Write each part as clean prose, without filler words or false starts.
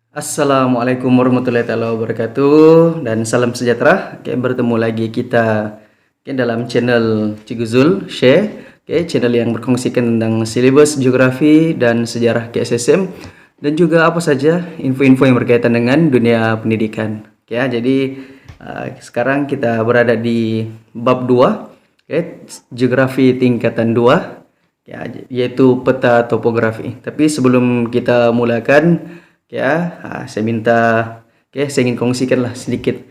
Assalamualaikum warahmatullahi wabarakatuh dan salam sejahtera. Bertemu lagi kita dalam channel Cikgu Zul Share, channel yang berkongsikan tentang silibus geografi dan sejarah KSSM dan juga apa saja info-info yang berkaitan dengan dunia pendidikan. Jadi sekarang kita berada di bab 2, geografi tingkatan 2, yaitu peta topografi. Tapi sebelum kita mulakan, saya minta, saya ingin kongsikanlah sedikit,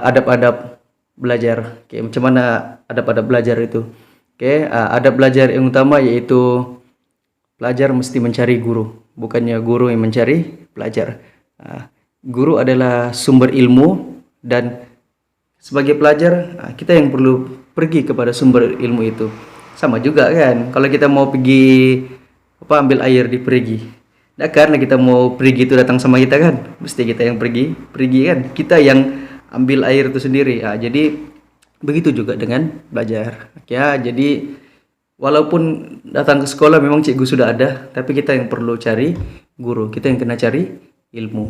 adab-adab belajar. Macam mana adab-adab belajar itu? Adab belajar yang utama yaitu pelajar mesti mencari guru, bukannya guru yang mencari pelajar. Guru adalah sumber ilmu dan sebagai pelajar kita yang perlu pergi kepada sumber ilmu itu. Sama juga kan, kalau kita mau pergi ambil air di perigi. Nah, karena kita mau perigi itu datang sama kita kan, mesti kita yang pergi kan, kita yang ambil air itu sendiri. Jadi begitu juga dengan belajar. Jadi walaupun datang ke sekolah memang cikgu sudah ada, tapi kita yang perlu cari guru, kita yang kena cari ilmu.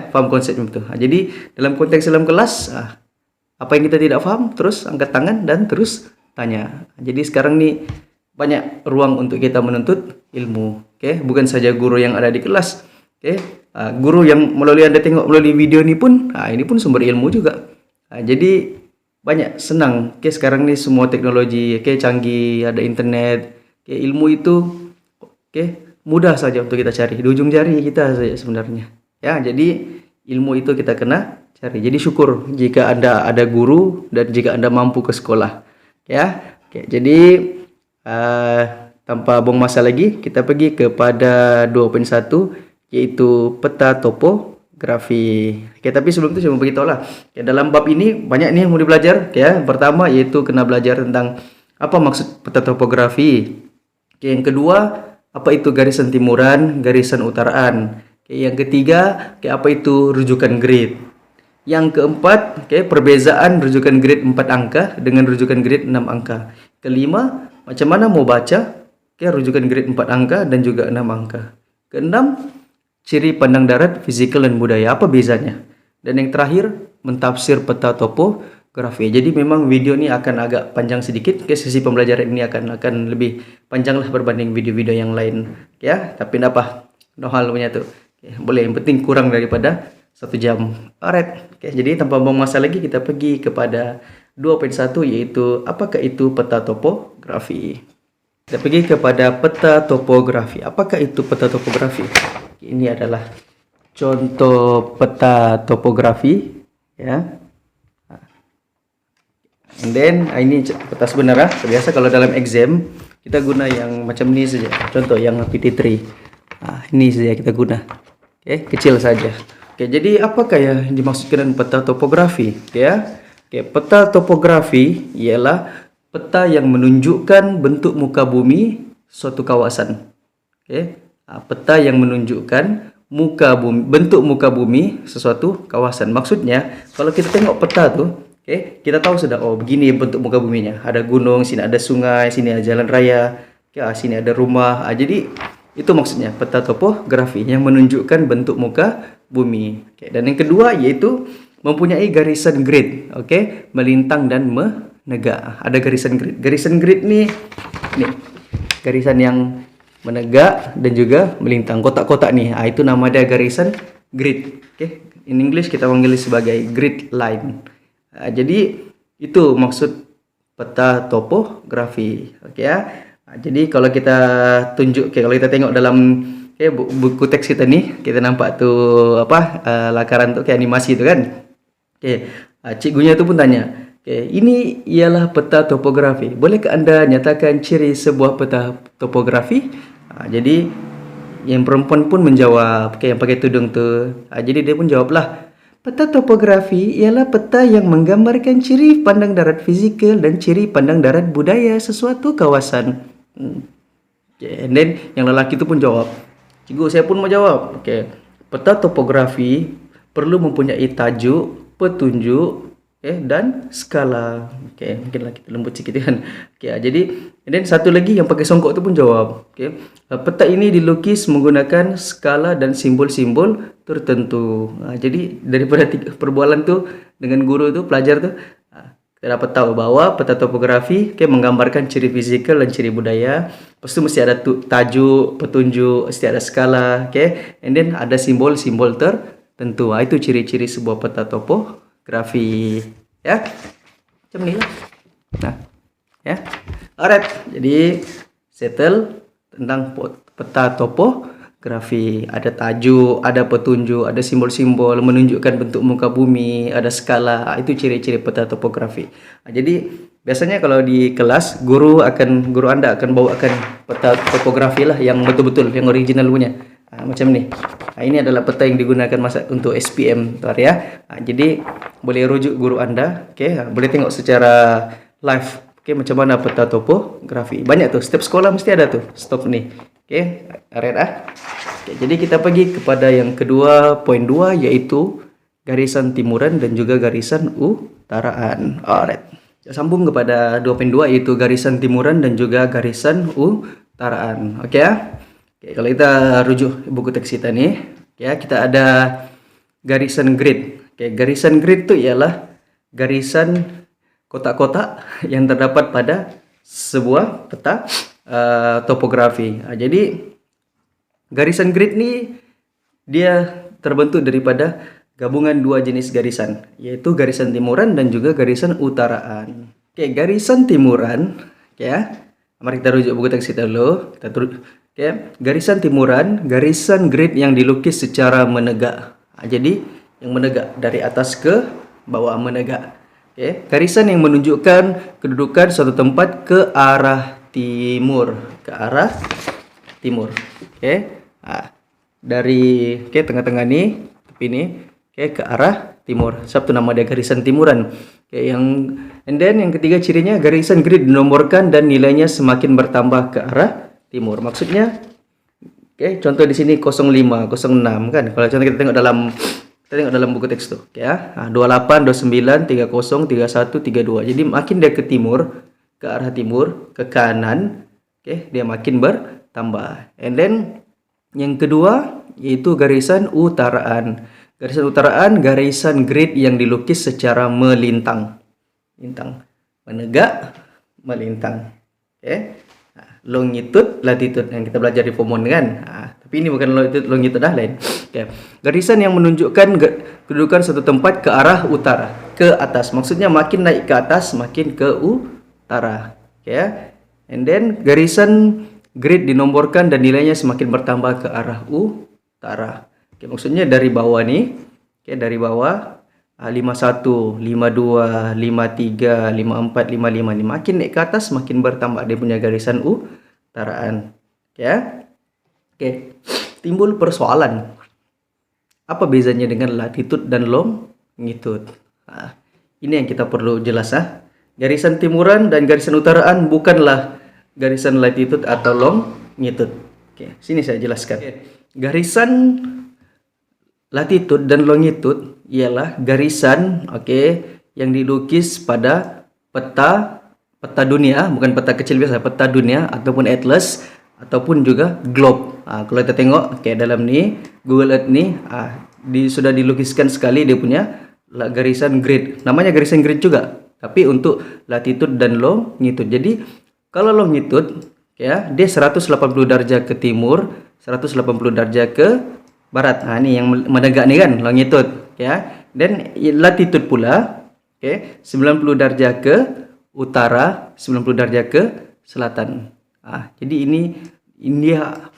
Paham konsepnya itu? Jadi dalam konteks dalam kelas, apa yang kita tidak paham, terus angkat tangan dan terus tanya. Jadi sekarang nih banyak ruang untuk kita menuntut ilmu. Bukan saja guru yang ada di kelas. Guru yang melalui Anda tengok melalui video ini pun, ini pun sumber ilmu juga. Jadi banyak senang. Sekarang nih semua teknologi canggih, ada internet. Ilmu itu mudah saja untuk kita cari, di ujung jari kita saja sebenarnya. Jadi ilmu itu kita kena cari. Jadi syukur jika Anda ada guru dan jika Anda mampu ke sekolah. Jadi tanpa buang masa lagi, kita pergi kepada 2.1, yaitu peta topografi. Tapi sebelum itu saya mau beritahu lah, dalam bab ini banyak nih yang mau belajar. Pertama yaitu kena belajar tentang apa maksud peta topografi. Yang kedua, apa itu garisan timuran, garisan utaraan. Yang ketiga, apa itu rujukan grid. Yang keempat, perbezaan rujukan grid 4 angka dengan rujukan grid 6 angka. Kelima, macam mana mau baca rujukan grid 4 angka dan juga 6 angka. Keenam, ciri pandang darat, fisikal dan budaya. Apa bezanya? Dan yang terakhir, mentafsir peta topografi. Jadi memang video ini akan agak panjang sedikit. Sesi pembelajaran ini akan lebih panjang lah berbanding video-video yang lain. Tapi tidak apa, no hal punya tuh. Boleh, yang penting kurang daripada 1 jam. Alright. Jadi tanpa buang masa lagi, kita pergi kepada 2.1, yaitu apakah itu peta topografi. Kita pergi kepada peta topografi. Apakah itu peta topografi? Ini adalah contoh peta topografi, And then ini peta sebenarnya. Biasa kalau dalam exam kita guna yang macam ini saja. Contoh yang PT3. Ini saja kita guna. Kecil saja. Jadi apakah yang dimaksudkan dengan peta topografi? Peta topografi ialah peta yang menunjukkan bentuk muka bumi suatu kawasan. Peta yang menunjukkan bentuk muka bumi sesuatu kawasan. Maksudnya, kalau kita tengok peta tuh, kita tahu sudah, oh begini bentuk muka buminya. Ada gunung, sini ada sungai, sini ada jalan raya, sini ada rumah. Jadi itu maksudnya peta topografi yang menunjukkan bentuk muka bumi. Dan yang kedua yaitu mempunyai garisan grid, melintang dan menegak. Ada garisan grid. Garisan grid nih garisan yang menegak dan juga melintang, kotak-kotak nih. Itu nama dia garisan grid. In English kita panggil sebagai grid line. Jadi itu maksud peta topografi. Jadi kalau kita tunjuk, kalau kita tengok dalam buku teks kita nih, kita nampak tuh lakaran tuh animasi itu kan. Cikgunya itu pun tanya, ini ialah peta topografi. Bolehkah Anda nyatakan ciri sebuah peta topografi? Jadi yang perempuan pun menjawab, yang pakai tudung tuh. Jadi dia pun jawablah, peta topografi ialah peta yang menggambarkan ciri pandang darat fisikal dan ciri pandang darat budaya sesuatu kawasan. And then yang lelaki itu pun jawab, cikgu saya pun mau jawab. Peta topografi perlu mempunyai tajuk, petunjuk, dan skala. Mungkinlah kita lembut sedikit kan. Jadi dan satu lagi yang pakai songkok tu pun jawab. Peta ini dilukis menggunakan skala dan simbol-simbol tertentu. Jadi daripada perbualan tu dengan guru tu, pelajar tu, kita dapat tahu bahwa peta topografi menggambarkan ciri fizikal dan ciri budaya. Lepas tu mesti ada tajuk, petunjuk, mesti ada skala, and then ada simbol-simbol tertentu. Itu ciri-ciri sebuah peta topografi, ya. Macam ni lah. Nah, ya. Alright, jadi settle tentang peta topografi. Ada tajuk, ada petunjuk, ada simbol-simbol menunjukkan bentuk muka bumi, ada skala. Itu ciri-ciri peta topografi. Jadi biasanya kalau di kelas guru Anda akan bawakan peta topografi lah yang betul-betul, yang original punya. Macam ni. Ini adalah peta yang digunakan untuk SPM, ya. Jadi boleh rujuk guru Anda, boleh tengok secara live, macam mana peta topografi. Banyak tuh, setiap sekolah mesti ada tuh stok ni. Alright. Jadi kita pergi kepada yang kedua, poin 2, yaitu garisan timuran dan juga garisan utaraan. Alright. Sambung kepada 2.2, yaitu garisan timuran dan juga garisan utaraan. Kalau kita rujuk buku teks kita ni, kita ada garisan grid. Garisan grid itu ialah garisan kotak-kotak yang terdapat pada sebuah peta topografi. Jadi garisan grid ni dia terbentuk daripada gabungan dua jenis garisan, yaitu garisan timuran dan juga garisan utaraan. Garisan timuran, mari kita rujuk buku teks kita dulu. Garisan timuran, garisan grid yang dilukis secara menegak. Jadi yang menegak dari atas ke bawah, menegak. Garisan yang menunjukkan kedudukan suatu tempat ke arah timur, dari tengah-tengah ni, tepi ni, ke arah timur. Sebab tu nama dia garisan timuran. And then yang ketiga cirinya, garisan grid dinomorkan dan nilainya semakin bertambah ke arah timur. Maksudnya, contoh di sini 05, 06 kan. Kalau contoh kita tengok dalam buku teks tu, 28, 29, 30, 31, 32. Jadi makin dia ke timur, ke arah timur, ke kanan, dia makin bertambah. And then yang kedua yaitu garisan utaraan. Garisan utaraan, garisan grid yang dilukis secara melintang. Menegak, melintang. Longitude, latitude yang kita belajar di form 1 kan. Tapi ini bukan longitude dah, lain. Garisan yang menunjukkan kedudukan suatu tempat ke arah utara, ke atas. Maksudnya makin naik ke atas, makin ke utara. And then garisan grid dinomorkan dan nilainya semakin bertambah ke arah utara. Maksudnya dari bawah ni, dari bawah 51, 52, 53, 54, 55 ni makin naik ke atas makin bertambah dia punya garisan utaraan. Timbul persoalan. Apa bezanya dengan latitude dan longitude? Ini yang kita perlu jelas. Garisan timuran dan garisan utaraan bukanlah garisan latitude atau longitude. Sini saya jelaskan. Garisan latitude dan longitude ialah garisan yang dilukis pada peta dunia, bukan peta kecil biasa, peta dunia ataupun atlas ataupun juga globe. Kalau kita tengok dalam ni Google Earth ni sudah dilukiskan sekali dia punya garisan grid. Namanya garisan grid juga, tapi untuk latitude dan longitude. Jadi kalau longitude dia 180 darjah ke timur, 180 darjah ke barat. Ni yang menegak ni kan, longitude. Dan latitude pula 90 darjah ke utara, 90 darjah ke selatan. Jadi ini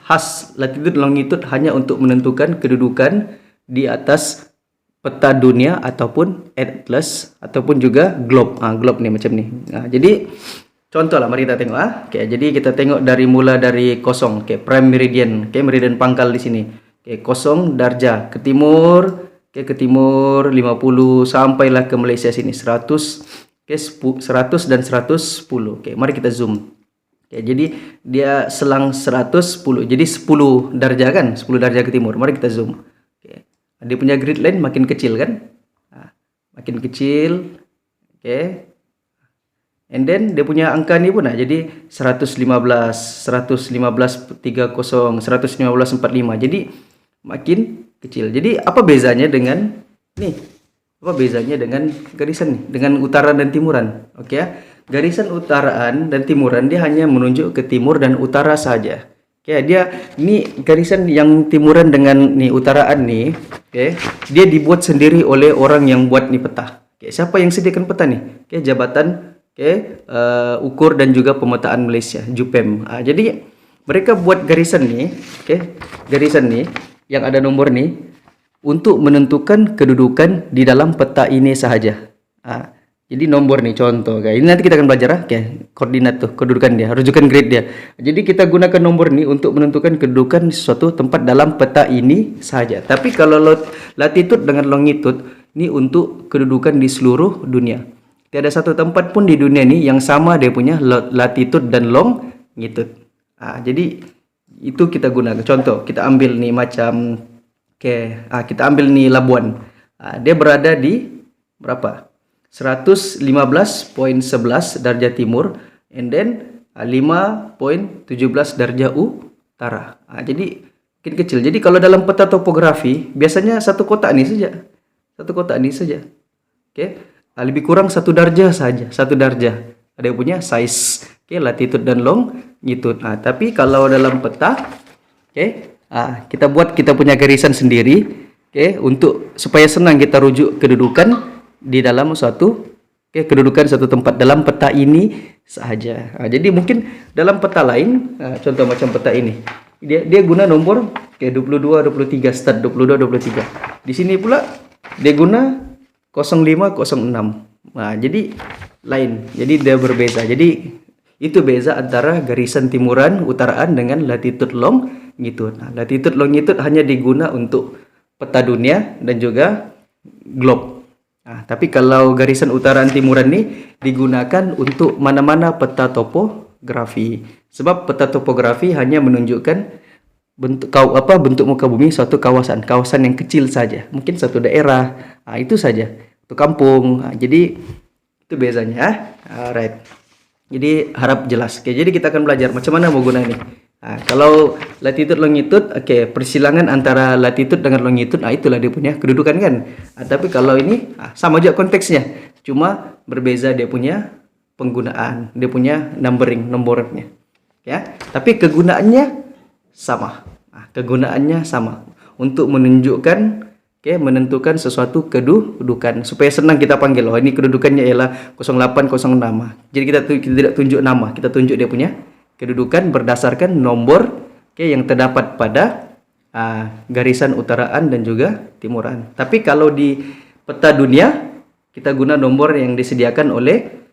khas latitude longitude hanya untuk menentukan kedudukan di atas peta dunia ataupun atlas ataupun juga globe. Globe ni macam ni. Jadi contohlah mari kita tengok. Jadi kita tengok mula dari kosong, prime meridian, meridian pangkal di sini. 0 darjah ke timur, 50 sampailah ke Malaysia sini 100, 100 dan 110. Mari kita zoom. Jadi dia selang 110. Jadi 10 darjah kan? 10 darjah ke timur. Mari kita zoom. Dia punya grid line makin kecil kan? Makin kecil, Oke. And then dia punya angka ni pun jadi 115, 115 30, 115 45. Jadi makin kecil. Jadi apa bezanya dengan nih? Apa bezanya dengan garisan nih? Dengan utara dan timuran. Oke ya. Garisan utaraan dan timuran dia hanya menunjuk ke timur dan utara saja. Oke, dia ini garisan yang timuran dengan nih utaraan nih, oke. Dia dibuat sendiri oleh orang yang buat nih peta. Oke, siapa yang sediakan peta nih? Oke, Jabatan Ukur dan juga Pemetaan Malaysia, JUPEM. Jadi mereka buat garisan nih, garisan nih yang ada nomor nih untuk menentukan kedudukan di dalam peta ini sahaja. Jadi nomor nih contoh, guys. Ini nanti kita akan belajar koordinat tuh, kedudukan dia, rujukan grid dia. Jadi kita gunakan nomor nih untuk menentukan kedudukan suatu tempat dalam peta ini sahaja. Tapi kalau latitude dengan longitude ini untuk kedudukan di seluruh dunia. Tiada satu tempat pun di dunia ini yang sama dia punya latitude dan longitude. Jadi itu kita gunakan. Contoh, kita ambil nih macam kita ambil nih Labuan. Dia berada di berapa? 115.11 darjah timur and then 5.17 darjah utara. Jadi mungkin kecil. Jadi kalau dalam peta topografi biasanya satu kotak ini saja. Satu kotak ini saja. Oke. Lebih kurang 1 darjah saja, 1 darjah. Ada yang punya size, latitude dan longitude. Tapi kalau dalam peta, kita punya garisan sendiri, untuk supaya senang kita rujuk kedudukan di dalam suatu kedudukan satu tempat dalam peta ini sahaja. Jadi mungkin dalam peta lain, contoh macam peta ini, dia guna nomor 22, 23, start 22, 23. Di sini pula dia guna 0506. Jadi lain. Jadi dia berbeza. Jadi itu beza antara garisan timuran utaraan dengan latitude longitude. Latitude longitude hanya diguna untuk peta dunia dan juga globe. Tapi kalau garisan utaraan timuran ini digunakan untuk mana-mana peta topografi. Sebab peta topografi hanya menunjukkan bentuk muka bumi suatu kawasan yang kecil saja, mungkin satu daerah, itu saja, itu kampung. Jadi itu bezanya. Alright, jadi harap jelas. Jadi kita akan belajar macam mana mau guna ini. Kalau latitude longitude, persilangan antara latitude dengan longitude, itulah dia punya kedudukan kan. Tapi kalau ini sama juga konteksnya, cuma berbeza dia punya penggunaan, dia punya nomornya. Tapi kegunaannya sama. Kegunaannya sama untuk menunjukkan, menentukan sesuatu kedudukan supaya senang kita panggil. Ini kedudukannya ialah 0806. Jadi kita tidak tunjuk nama, kita tunjuk dia punya kedudukan berdasarkan nomor yang terdapat pada garisan utaraan dan juga timuran. Tapi kalau di peta dunia kita guna nomor yang disediakan oleh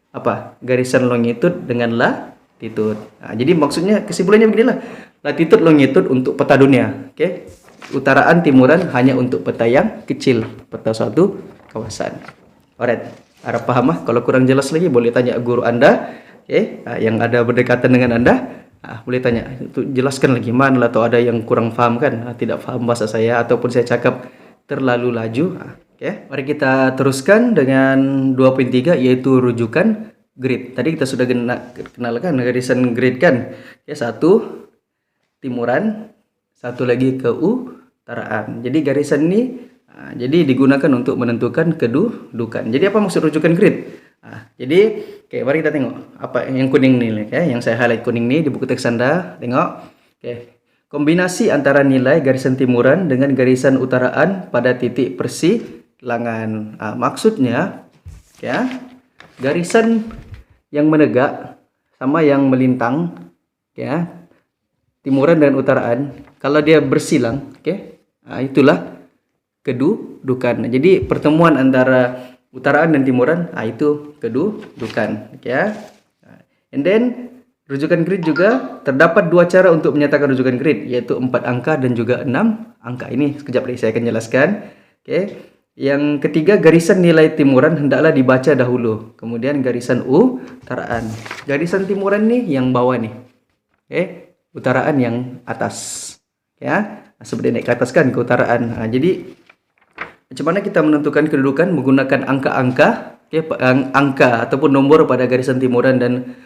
garisan longitude dengan latitude. Jadi maksudnya kesimpulannya beginilah. Latitude longitude untuk peta dunia, utaraan timuran hanya untuk peta yang kecil, peta suatu kawasan. Alright, harap paham. Kalau kurang jelas lagi boleh tanya guru Anda, yang ada berdekatan dengan Anda, boleh tanya. Itu jelaskan lagi mana, atau ada yang kurang paham kan, tidak paham bahasa saya ataupun saya cakap terlalu laju. Mari kita teruskan dengan 2.3 yaitu rujukan grid. Tadi kita sudah kenalkan garisan grid kan. Satu timuran, satu lagi ke utaraan. Jadi garisan ini jadi digunakan untuk menentukan kedudukan. Jadi apa maksud rujukan grid? Jadi mari kita tengok apa yang kuning nih, yang saya highlight kuning nih di buku teks Anda. Tengok. Kombinasi antara nilai garisan timuran dengan garisan utaraan pada titik persilangan. Maksudnya garisan yang menegak sama yang melintang, timuran dan utaraan, kalau dia bersilang, itulah kedudukan. Jadi pertemuan antara utaraan dan timuran, itu kedudukan. And then rujukan grid juga terdapat dua cara untuk menyatakan rujukan grid, yaitu 4 angka dan juga 6 angka. Ini sekejap lagi saya akan jelaskan. Yang ketiga, garisan nilai timuran hendaklah dibaca dahulu, kemudian garisan utaraan. Garisan timuran nih yang bawah nih, utaraan yang atas, seperti naik ke atas kan, ke utaraan. Jadi macam mana kita menentukan kedudukan menggunakan angka-angka, angka ataupun nomor pada garisan timuran dan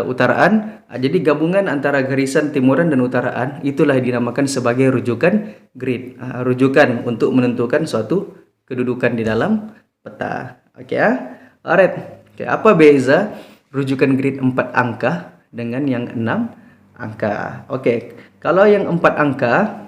utaraan. Jadi gabungan antara garisan timuran dan utaraan itulah dinamakan sebagai rujukan grid. Rujukan untuk menentukan suatu kedudukan di dalam peta. Oke ya. Alright. Oke, apa beza rujukan grid 4 angka dengan yang 6 angka? Oke, kalau yang 4 angka,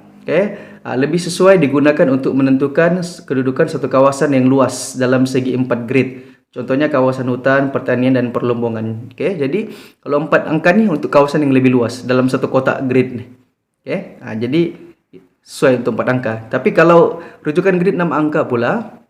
lebih sesuai digunakan untuk menentukan kedudukan satu kawasan yang luas dalam segi 4 grid. Contohnya kawasan hutan, pertanian, dan perlombongan. Jadi kalau 4 angka nih untuk kawasan yang lebih luas dalam satu kotak grid nih. Jadi sesuai untuk 4 angka. Tapi kalau rujukan grid 6 angka pula,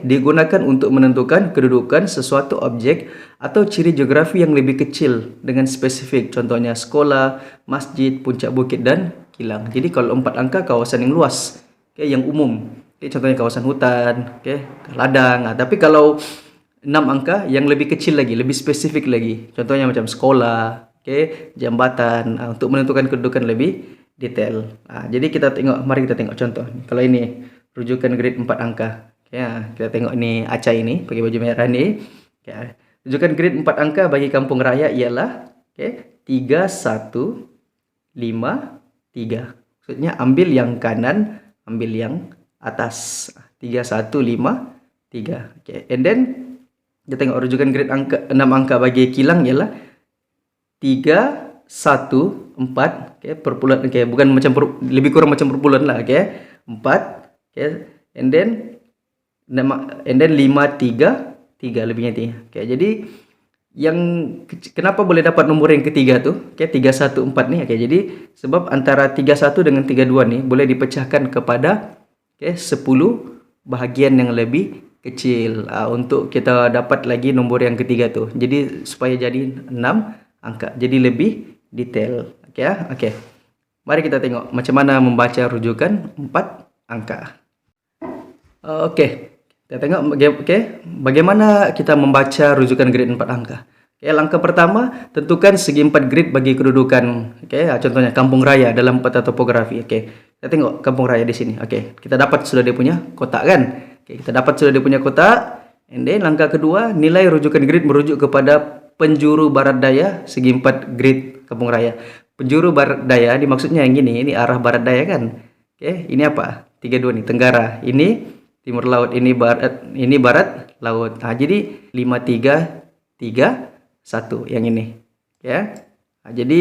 digunakan untuk menentukan kedudukan sesuatu objek atau ciri geografi yang lebih kecil dengan spesifik. Contohnya sekolah, masjid, puncak bukit, dan kilang. Jadi kalau 4 angka kawasan yang luas, yang umum. Contohnya kawasan hutan, ladang. Tapi kalau 6 angka yang lebih kecil lagi, lebih spesifik lagi. Contohnya macam sekolah, jambatan, untuk menentukan kedudukan lebih detail. Jadi mari kita tengok contoh. Kalau ini rujukan grid 4 angka. Kita tengok ini Acai ini pakai baju merah ni. Rujukan grid 4 angka bagi kampung raya ialah 3153. Maksudnya ambil yang kanan, ambil yang atas. 3153. And then kita tengok rujukan grid 6 angka bagi kilang ialah 314. Perpuluhan, bukan macam lebih kurang macam perpuluhan lah. 4. And then 533 lebihnya 3. Jadi kenapa boleh dapat nomor yang ketiga tuh? 314 nih. Jadi sebab antara 31 dengan 32 nih boleh dipecahkan kepada 10 bahagian yang lebih kecil untuk kita dapat lagi nomor yang ketiga tuh. Jadi supaya jadi 6 angka. Jadi lebih detail. Oke. Mari kita tengok macam mana membaca rujukan 4 angka. Kita tengok bagaimana kita membaca rujukan grid 4 angka. Langkah pertama, tentukan segi 4 grid bagi kedudukan. Contohnya kampung raya dalam peta topografi. Kita tengok kampung raya di sini. Kita dapat sudah dia punya kotak kan? Kita dapat sudah dia punya kotak. And then langkah kedua, nilai rujukan grid merujuk kepada penjuru barat daya segi 4 grid kampung raya. Penjuru barat daya dimaksudnya yang gini, ini arah barat daya kan? Ini apa? 32 nih, tenggara. Ini timur laut, ini barat laut. Jadi 5331 yang ini. Jadi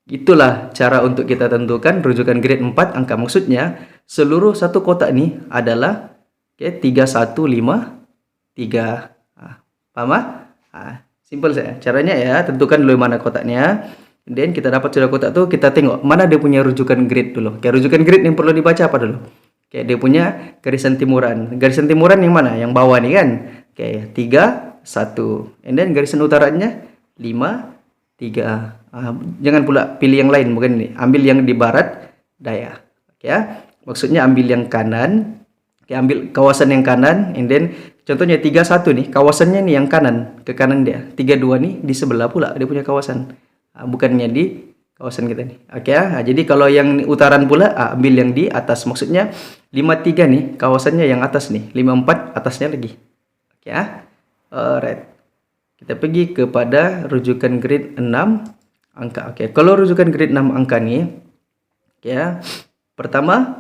itulah cara untuk kita tentukan rujukan grid 4 angka. Maksudnya seluruh satu kotak ini adalah 3153. Paham? Simple saja. Caranya ya, tentukan dulu mana kotaknya. Dan kita dapat sudah kotak tuh, kita tengok mana dia punya rujukan grid dulu. Rujukan grid yang perlu dibaca apa dulu? Dia punya garisan timuran. Garisan timuran yang mana? Yang bawah nih kan? 3, 1. And then garisan utaranya 5, 3. Jangan pula pilih yang lain, bukan ini. Ambil yang di barat daya. Maksudnya ambil yang kanan. Ambil kawasan yang kanan. And then contohnya 31 nih, kawasannya nih yang kanan, ke kanan dia. 32 nih di sebelah pula dia punya kawasan. Bukannya di kawasan kita nih. Jadi kalau yang utaran pula ambil yang di atas. Maksudnya 53 nih kawasannya yang atas nih. 54 atasnya lagi. Alright. Kita pergi kepada rujukan grid 6 angka. Kalau rujukan grid 6 angka nih, pertama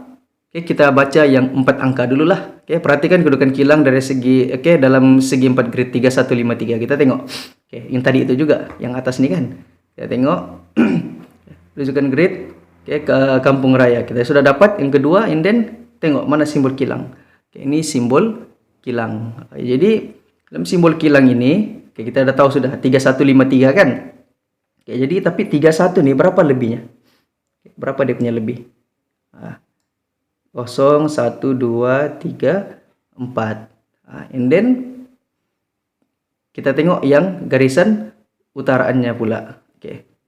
kita baca yang 4 angka dulu lah. Perhatikan kedudukan kilang dari segi dalam segi 4 grid 3153. Kita tengok. Yang tadi itu juga yang atas nih kan. Kita tengok rujukan grid ke kampung raya. Kita sudah dapat yang kedua, and then tengok mana simbol kilang. Ini simbol kilang. Jadi dalam simbol kilang ini kita dah tahu sudah 3153 kan. Jadi tapi 31 nih berapa lebihnya? Berapa dia punya lebih? 0, 1, 2, 3, 4. And then kita tengok yang garisan utaraannya pula.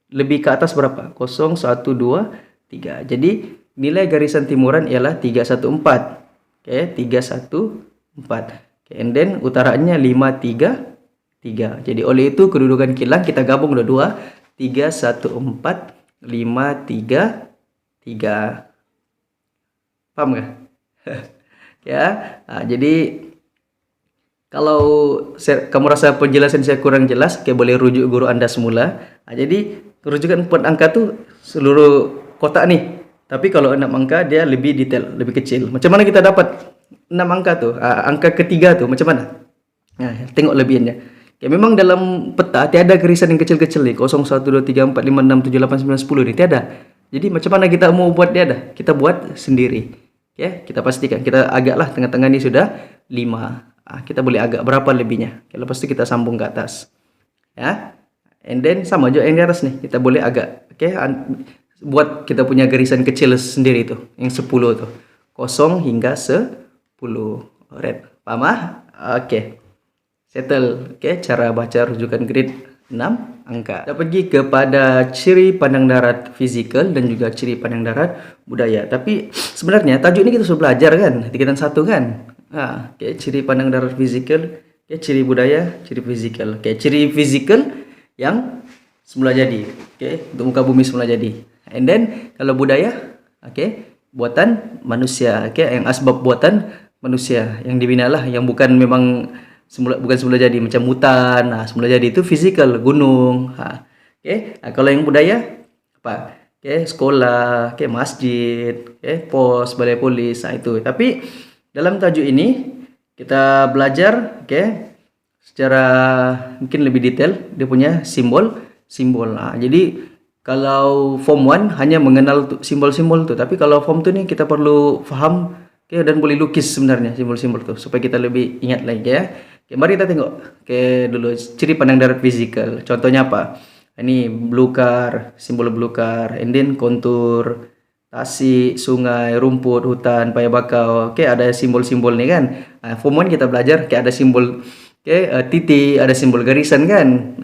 Lebih ke atas berapa? 0, 1, 2, 3. Jadi nilai garisan timuran ialah 314. 314. And then utaraannya 533. Jadi oleh itu kedudukan kilang kita gabung dua-dua. 314, 533. Paham nggak? Jadi Kalau kamu rasa penjelasan saya kurang jelas, boleh rujuk guru Anda semula. Jadi rujukan 4 angka tuh seluruh kotak nih. Tapi kalau 6 angka dia lebih detail, lebih kecil. Macam mana kita dapat 6 angka tuh? Angka ketiga tuh macam mana? Nah, tengok lebihannya. Memang dalam peta tiada garisan yang kecil-kecil nih. 0, 1, 2, 3, 4, 5, 6, 7, 8, 9, 10 nih. Tiada. Jadi macam mana kita mau buat dia dah? Kita buat sendiri. Kita pastikan. Kita agaklah tengah-tengah ini sudah 5. Kita boleh agak berapa lebihnya. Lepas itu kita sambung ke atas. Ya. And then sama juga yang di atas nih. Kita boleh agak. Buat kita punya garisan kecil sendiri tuh. Yang 10 tuh. 0 hingga 10. Alright. Paham Settle. Cara baca rujukan grade 6 angka. Kita pergi kepada ciri pandang darat fizikal dan juga ciri pandang darat budaya. Tapi sebenarnya tajuk ini kita sudah belajar kan? Tingkatan 1 kan? Ciri pandang darat fizikal, ciri budaya, ciri fizikal. Ciri fizikal yang semula jadi. Untuk muka bumi semula jadi. And then kalau budaya, buatan manusia. Yang asbab buatan manusia, yang dibinalah, yang bukan memang bukan semula jadi, macam hutan. Semula jadi itu fizikal, gunung. Kalau yang budaya apa? Sekolah, masjid, pos, balai polis, itu. Tapi dalam tajuk ini kita belajar secara mungkin lebih detail dia punya simbol. Jadi kalau form 1 hanya mengenal simbol-simbol tuh, tapi kalau form 2 nih kita perlu faham dan boleh lukis sebenarnya simbol-simbol tuh supaya kita lebih ingat lagi mari kita tengok dulu ciri pandang darat fizikal. Contohnya apa? Ini belukar, simbol belukar, and then kontur, tasik, sungai, rumput, hutan, paya bakau. Ada simbol-simbol nih kan. Form 1 kita belajar ada simbol titik, ada simbol garisan kan.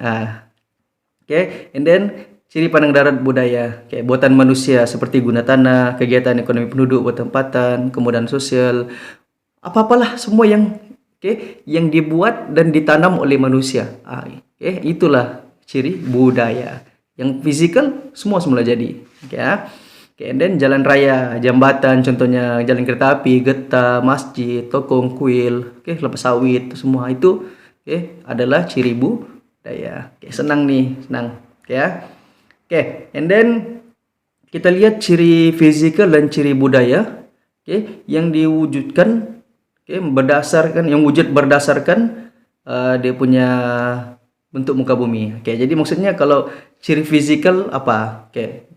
And then ciri pandang darat budaya, buatan manusia seperti guna tanah, kegiatan ekonomi penduduk, bertempatan, kemudahan sosial, apa-apalah semua yang dibuat dan ditanam oleh manusia. Itulah ciri budaya. Yang fizikal semula jadi. And then jalan raya, jambatan, contohnya jalan kereta api, getah, masjid, tokong, kuil, kelapa sawit, semua itu adalah ciri budaya. Senang nih, senang. And then kita lihat ciri fizikal dan ciri budaya yang diwujudkan berdasarkan, yang wujud berdasarkan dia punya bentuk muka bumi. Jadi maksudnya kalau ciri fizikal apa?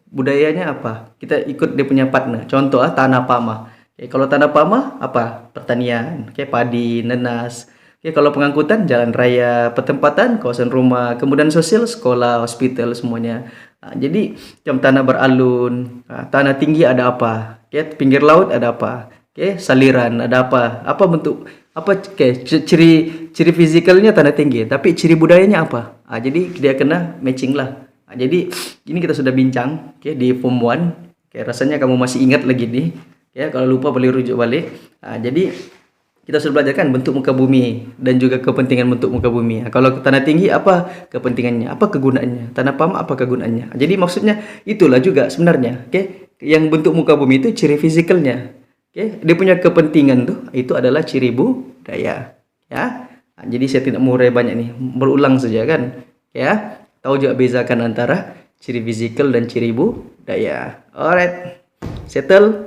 Budayanya apa? Kita ikut dia punya partner. Contoh tanah pamah. Kalau tanah pamah apa? Pertanian, padi, nenas. Kalau pengangkutan jalan raya, pertempatan, kawasan rumah, kemudian sosial, sekolah, hospital, semuanya. Jadi macam tanah beralun, tanah tinggi ada apa? Pinggir laut ada apa? Saliran ada apa? Apa bentuk apa ciri fizikalnya tanah tinggi, tapi ciri budayanya apa? Jadi dia kena matching lah. Jadi ini kita sudah bincang di form 1. Rasanya kamu masih ingat lagi nih. Kalau lupa boleh rujuk balik. Jadi kita sudah belajar kan bentuk muka bumi dan juga kepentingan bentuk muka bumi. Kalau tanah tinggi apa kepentingannya, apa kegunaannya, tanah pamah apa kegunaannya. Jadi maksudnya itulah juga sebenarnya. Yang bentuk muka bumi itu ciri fizikalnya. Dia punya kepentingan tuh itu adalah ciri budaya. Jadi saya tidak mau banyak nih, berulang saja kan. Tahu juga bezakan antara ciri fisikal dan ciri budaya. Alright, settle.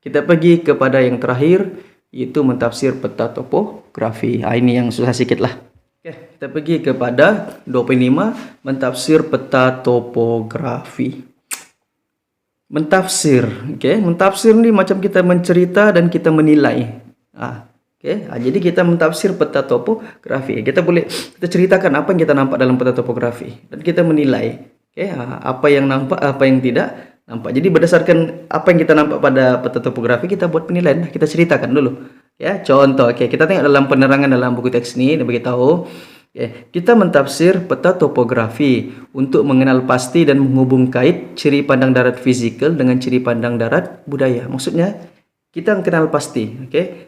Kita pergi kepada yang terakhir, yaitu mentafsir peta topografi. Ini yang susah sedikit lah. Kita pergi kepada 25, mentafsir peta topografi. Mentafsir, mentafsir ini macam kita mencerita dan kita menilai. Jadi kita mentafsir peta topografi. Kita ceritakan apa yang kita nampak dalam peta topografi dan kita menilai. Apa yang nampak, apa yang tidak nampak. Jadi berdasarkan apa yang kita nampak pada peta topografi, kita buat penilaian. Kita ceritakan dulu. Contoh, kita tengok dalam penerangan dalam buku teks ini, dia beritahu. Kita mentafsir peta topografi untuk mengenal pasti dan menghubung kait ciri pandang darat fizikal dengan ciri pandang darat budaya. Maksudnya kita kenal pasti,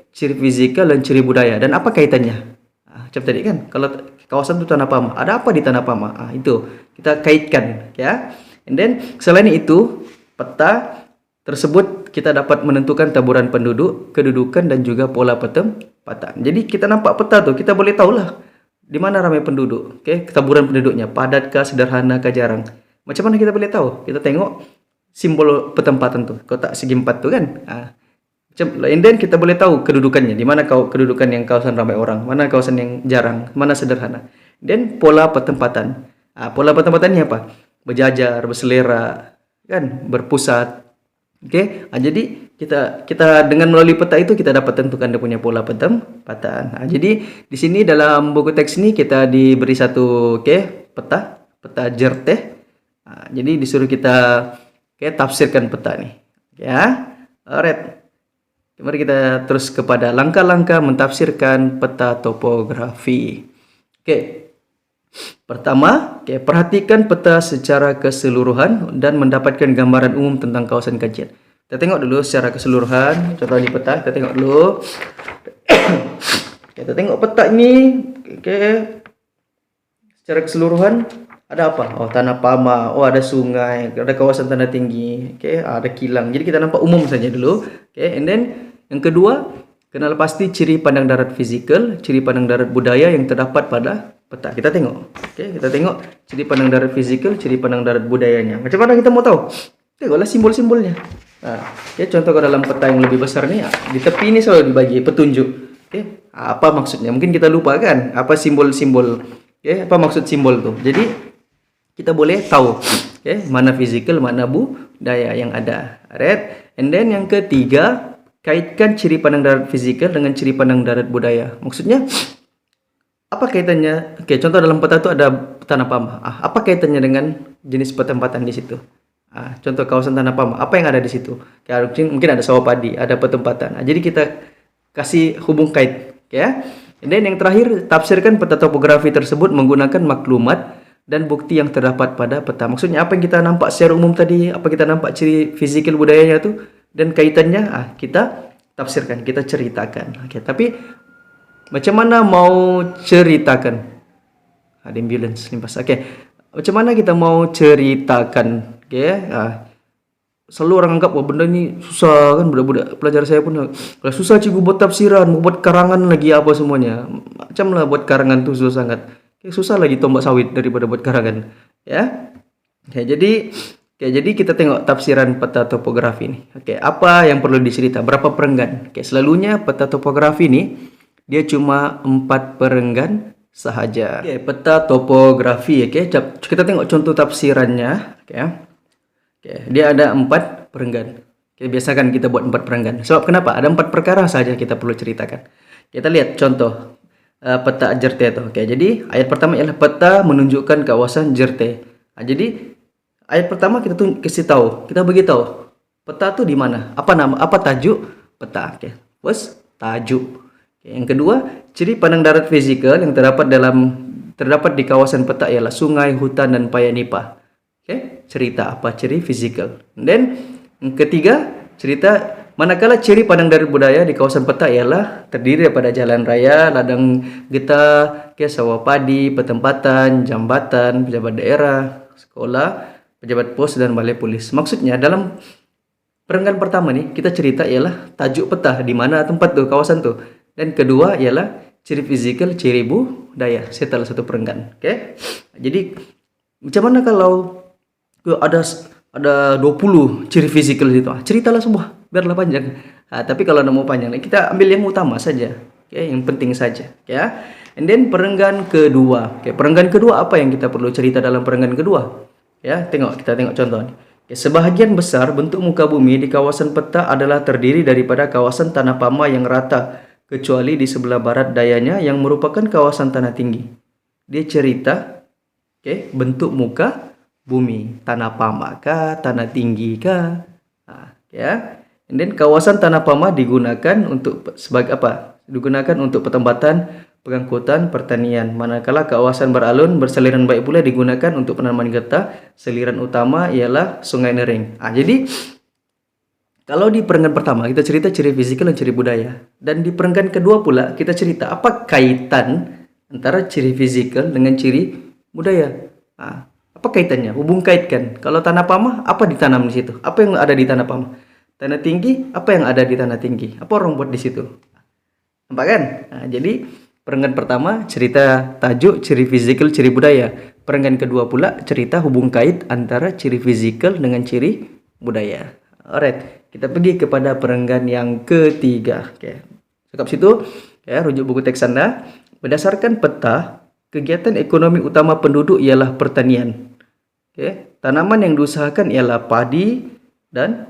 ciri fizikal dan ciri budaya, dan apa kaitannya? Macam tadi kan, kalau kawasan itu tanah pamah, ada apa di tanah pamah? Itu kita kaitkan, And then selain itu peta tersebut kita dapat menentukan taburan penduduk, kedudukan dan juga pola petempatan. Jadi kita nampak peta tuh, kita boleh tahulah di mana ramai penduduk. Taburan penduduknya padatkah, sederhanakah, jarang. Macam mana kita boleh tahu? Kita tengok simbol petempatan tuh, kotak segi 4 tuh kan. And then kita boleh tahu kedudukannya, di mana kedudukan yang kawasan ramai orang, mana kawasan yang jarang, mana sederhana. Dan pola petempatan. Pola petempatan ini apa? Berjajar, berselera, kan, berpusat. Jadi kita dengan melalui peta itu kita dapat tentukan dia punya pola petempatan. Jadi di sini dalam buku teks ini kita diberi satu peta jerteh. Jadi disuruh kita tafsirkan peta nih. Alright. Mari kita terus kepada langkah-langkah mentafsirkan peta topografi. Pertama, perhatikan peta secara keseluruhan dan mendapatkan gambaran umum tentang kawasan kajian. Kita tengok dulu secara keseluruhan. Contoh di peta, kita tengok dulu. Kita tengok peta ini. Secara keseluruhan ada apa? Tanah pama. Ada sungai. Ada kawasan tanah tinggi. Ada kilang. Jadi kita nampak umum saja dulu. And then yang kedua, kenal pasti ciri pandang darat fizikal, ciri pandang darat budaya yang terdapat pada peta. Kita tengok. Kita tengok ciri pandang darat fizikal, ciri pandang darat budayanya. Macam mana kita mau tahu? Tengoklah simbol-simbolnya. Contoh ke dalam peta yang lebih besar nih, di tepi ini selalu dibagi petunjuk. Apa maksudnya? Mungkin kita lupa kan apa simbol-simbol. Apa maksud simbol tuh? Jadi kita boleh tahu mana fizikal, mana budaya yang ada. Alright. And then yang ketiga, kaitkan ciri pandang darat fizikal dengan ciri pandang darat budaya. Maksudnya apa kaitannya? Contoh dalam peta itu ada tanah pama. Apa kaitannya dengan jenis petempatan di situ? Contoh kawasan tanah pama. Apa yang ada di situ? Mungkin ada sawah padi, ada petempatan. Jadi kita kasih hubung kait. Dan yang terakhir, tafsirkan peta topografi tersebut menggunakan maklumat dan bukti yang terdapat pada peta. Maksudnya apa yang kita nampak secara umum tadi, apa kita nampak ciri fisikal budayanya itu, dan kaitannya kita tafsirkan, kita ceritakan. Tapi macam mana mau ceritakan? Ada ambulans limpas. Macam mana kita mau ceritakan? Selalu orang anggap benda ni susah kan, budak-budak pelajar saya pun kalau susah cikgu buat tafsiran, mau buat karangan lagi apa semuanya. Macam lah buat karangan tu susah sangat. Susah lagi tombak sawit daripada buat karangan. Jadi kita tengok tafsiran peta topografi ni. Apa yang perlu dicerita? Berapa perenggan? Selalunya peta topografi ni dia cuma 4 perenggan sahaja. Peta topografi. Kita tengok contoh tafsirannya. Dia ada 4 perenggan. Biasakan kita buat 4 perenggan. Sebab kenapa? Ada 4 perkara saja kita perlu ceritakan. Kita lihat contoh peta Jerte itu. Jadi ayat pertama ialah peta menunjukkan kawasan Jerte. Jadi ayat pertama kita kasih tahu, kita beritahu peta tu di mana, apa nama, apa tajuk peta. First, tajuk. Yang kedua, ciri pandang darat fizikal yang terdapat di kawasan peta ialah sungai, hutan dan payanipa. Cerita apa ciri fizikal. Dan yang ketiga, cerita manakala ciri pandang darat budaya di kawasan peta ialah terdiri daripada jalan raya, ladang getah, sawah padi, pertempatan, jambatan, pejabat daerah, sekolah, pejabat pos dan balai polis. Maksudnya dalam perenggan pertama nih kita cerita ialah tajuk peta, di mana tempat tuh, kawasan tuh. Dan kedua ialah ciri fizikal, ciri budaya setelah satu perenggan. Jadi macam mana kalau ada 20 ciri fizikal itu? Ceritalah semua, biarlah panjang. Tapi kalau mau panjang, kita ambil yang utama saja. Yang penting saja. And then perenggan kedua. Perenggan kedua apa yang kita perlu cerita dalam perenggan kedua? Kita tengok contoh ni. Sebahagian besar bentuk muka bumi di kawasan peta adalah terdiri daripada kawasan tanah pama yang rata, kecuali di sebelah barat dayanya yang merupakan kawasan tanah tinggi. Dia cerita bentuk muka bumi, tanah pama kah, tanah tinggi kah? And then kawasan tanah pama digunakan untuk sebagai apa? Digunakan untuk pertempatan, pengangkutan, pertanian. Manakala kawasan beralun, bersaliran baik pula digunakan untuk penanaman getah. Seliran utama ialah Sungai Nering. Jadi kalau di perenggan pertama kita cerita ciri fisikal dan ciri budaya, dan di perenggan kedua pula kita cerita apa kaitan antara ciri fisikal dengan ciri budaya. Apa kaitannya? Hubung kaitkan. Kalau tanah pama, apa ditanam di situ? Apa yang ada di tanah pama? Tanah tinggi, apa yang ada di tanah tinggi? Apa orang buat di situ? Nampak kan? Nah, jadi perenggan pertama cerita tajuk ciri fisikal, ciri budaya. Perenggan kedua pula cerita hubung kait antara ciri fisikal dengan ciri budaya. Alright, kita pergi kepada perenggan yang ketiga. Oke, cakap situ, ya, rujuk buku teks Anda. Berdasarkan peta, kegiatan ekonomi utama penduduk ialah pertanian. Oke, tanaman yang diusahakan ialah padi dan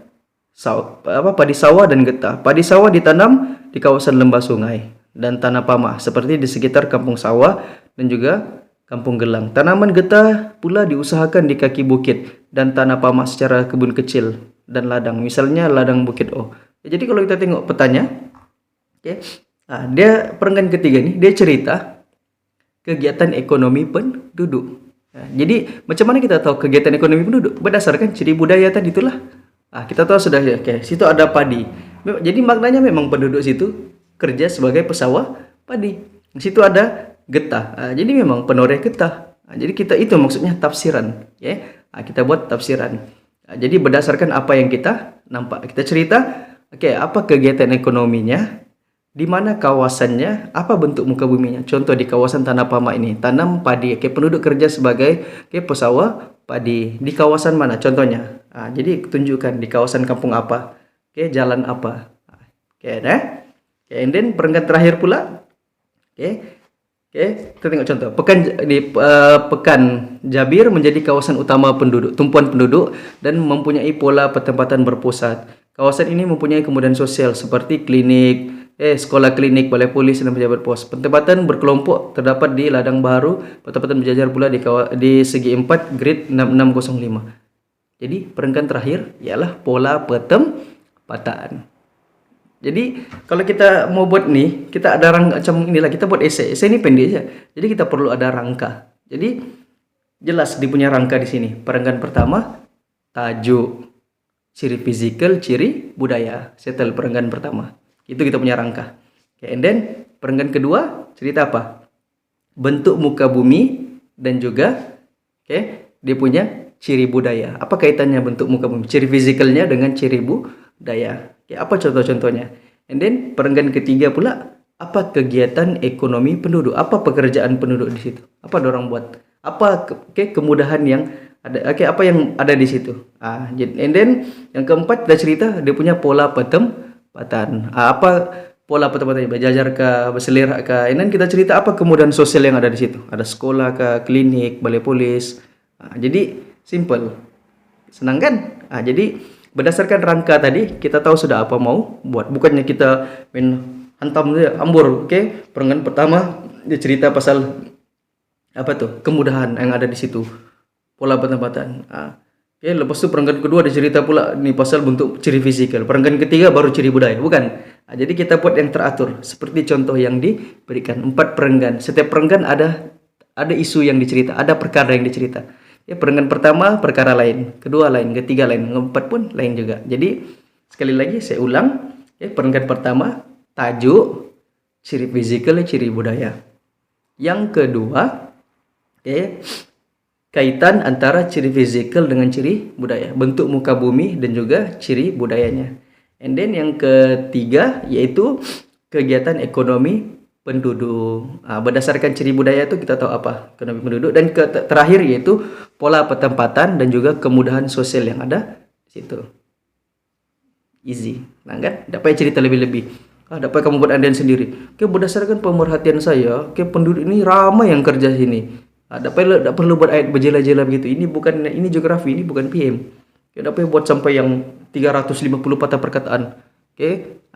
padi sawah dan getah. Padi sawah ditanam di kawasan lembah sungai dan tanah pamah seperti di sekitar kampung sawah dan juga kampung gelang. Tanaman getah pula diusahakan di kaki bukit dan tanah pamah secara kebun kecil dan ladang. Misalnya ladang Bukit O. Jadi kalau kita tengok petanya, okay, dia perenggan ketiga nih, dia cerita kegiatan ekonomi penduduk. Jadi macam mana kita tahu kegiatan ekonomi penduduk? Berdasarkan ciri budaya tadi itulah. Kita tahu sudah ya, okay. Situ ada padi. Jadi maknanya memang penduduk situ kerja sebagai pesawah padi. Situ ada getah. Jadi memang penoreh getah. Jadi kita itu maksudnya tafsiran, ya. Kita buat tafsiran. Jadi berdasarkan apa yang kita nampak, kita cerita, okay, apa kegiatan ekonominya, di mana kawasannya, apa bentuk muka buminya. Contoh di kawasan Tanah Pamah ini, tanam padi, okay, penduduk kerja sebagai pesawah padi. Di kawasan mana? Contohnya. Jadi tunjukkan di kawasan kampung apa, okay, jalan apa. Okay, and then perenggan terakhir pula, okay, kita tengok contoh. Pekan Jabir menjadi kawasan utama penduduk, tumpuan penduduk dan mempunyai pola pertempatan berpusat. Kawasan ini mempunyai kemudahan sosial seperti klinik, sekolah klinik, balai polis dan pejabat pos. Pertempatan berkelompok terdapat di ladang baru. Pertempatan berjajar pula di segi 4 grid 6605. Jadi perenggan terakhir ialah pola pertempatan. Jadi kalau kita mau buat nih, kita ada rangka macam inilah, kita buat esai. Esai ini pendek aja. Jadi kita perlu ada rangka. Jadi jelas dia punya rangka di sini. Perenggan pertama tajuk, ciri fisikal, ciri budaya. Settle perenggan pertama. Itu kita punya rangka. Okay, and then perenggan kedua cerita apa? Bentuk muka bumi dan juga dia punya ciri budaya. Apa kaitannya bentuk muka bumi? Ciri fisikalnya dengan ciri budaya. Apa contoh-contohnya? And then perenggan ketiga pula, apa kegiatan ekonomi penduduk? Apa pekerjaan penduduk di situ? Apa dorang buat? Apa kemudahan yang ada? Apa yang ada di situ? And then yang keempat kita cerita dia punya pola pertempatan. Apa pola pertempatan? Berjajar kah, berselerak kah? And then kita cerita apa kemudahan sosial yang ada di situ? Ada sekolah kah, klinik, balai polis. Jadi simple, senang kan? Jadi berdasarkan rangka tadi kita tahu sudah apa mau buat. Bukannya kita main hantam dia ambur. Perenggan pertama dia cerita pasal apa tuh? Kemudahan yang ada di situ, pola pertempatan. Lepas itu perenggan kedua dia cerita pula nih pasal bentuk ciri fisikal. Perenggan ketiga baru ciri budaya, bukan? Jadi kita buat yang teratur seperti contoh yang diberikan. 4 perenggan. Setiap perenggan ada isu yang dicerita, ada perkara yang dicerita. Perenggan pertama perkara lain, kedua lain, ketiga lain, keempat pun lain juga. Jadi sekali lagi saya ulang, perenggan pertama tajuk, ciri fisikal, ciri budaya. Yang kedua, kaitan antara ciri fisikal dengan ciri budaya, bentuk muka bumi dan juga ciri budayanya. And then yang ketiga yaitu kegiatan ekonomi penduduk. Berdasarkan ciri budaya itu kita tahu apa ekonomi penduduk, dan terakhir yaitu pola pertempatan dan juga kemudahan sosial yang ada di situ. Easy, kan? Tak payah cerita lebih-lebih. Tak payah kamu buat andalan sendiri. Berdasarkan pemerhatian saya, penduduk ini ramai yang kerja sini. Tak perlu buat ayat berjela-jela begitu. Ini geografi, ini bukan PM. Tak payah buat sampai yang 350 patah perkataan.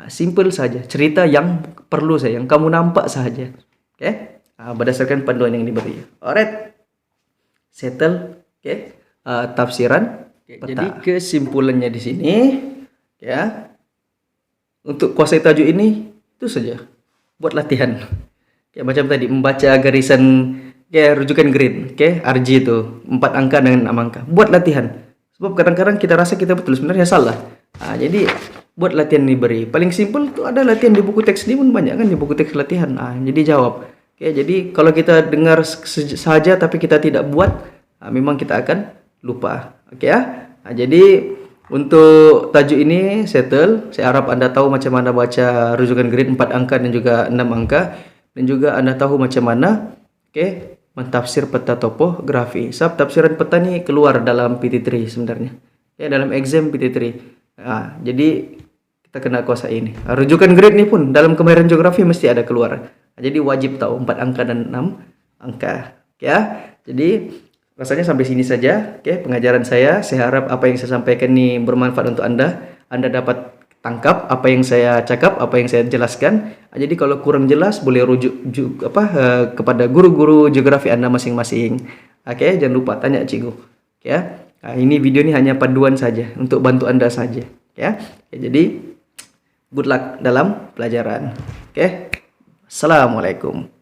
Simple saja, cerita yang perlu saja, yang kamu nampak saja. Berdasarkan panduan yang diberi. Alright, settle. Tafsiran peta. Jadi kesimpulannya di sini, untuk kuasai tajuk ini itu saja, buat latihan. Macam tadi membaca garisan, rujukan grid, RG itu 4 angka dengan 6 angka. Buat latihan. Sebab kadang-kadang kita rasa kita betul, sebenarnya salah. Jadi buat latihan diberi. Paling simple tuh ada latihan di buku teks ini pun banyak kan, di buku teks latihan. Jadi jawab. Jadi kalau kita dengar saja tapi kita tidak buat, memang kita akan lupa. Jadi Untuk tajuk ini settle. Saya harap Anda tahu macam mana baca rujukan grid 4 angka dan juga 6 angka. Dan juga Anda tahu macam mana mentafsir peta topografi. Sebab tafsiran peta ni keluar dalam PT3 sebenarnya. Dalam exam PT3. Jadi kita kena kuasai ini. Rujukan grid ni pun dalam kemahiran geografi mesti ada keluar. Jadi wajib tahu 4 angka dan 6 angka. Jadi rasanya sampai sini saja pengajaran saya. Saya harap apa yang saya sampaikan ini bermanfaat untuk Anda. Anda dapat tangkap apa yang saya cakap, apa yang saya jelaskan. Jadi kalau kurang jelas boleh rujuk kepada guru-guru geografi Anda masing-masing. Jangan lupa tanya cikgu. Ini video ini hanya panduan saja untuk bantu Anda saja. Jadi good luck dalam pelajaran. Assalamualaikum.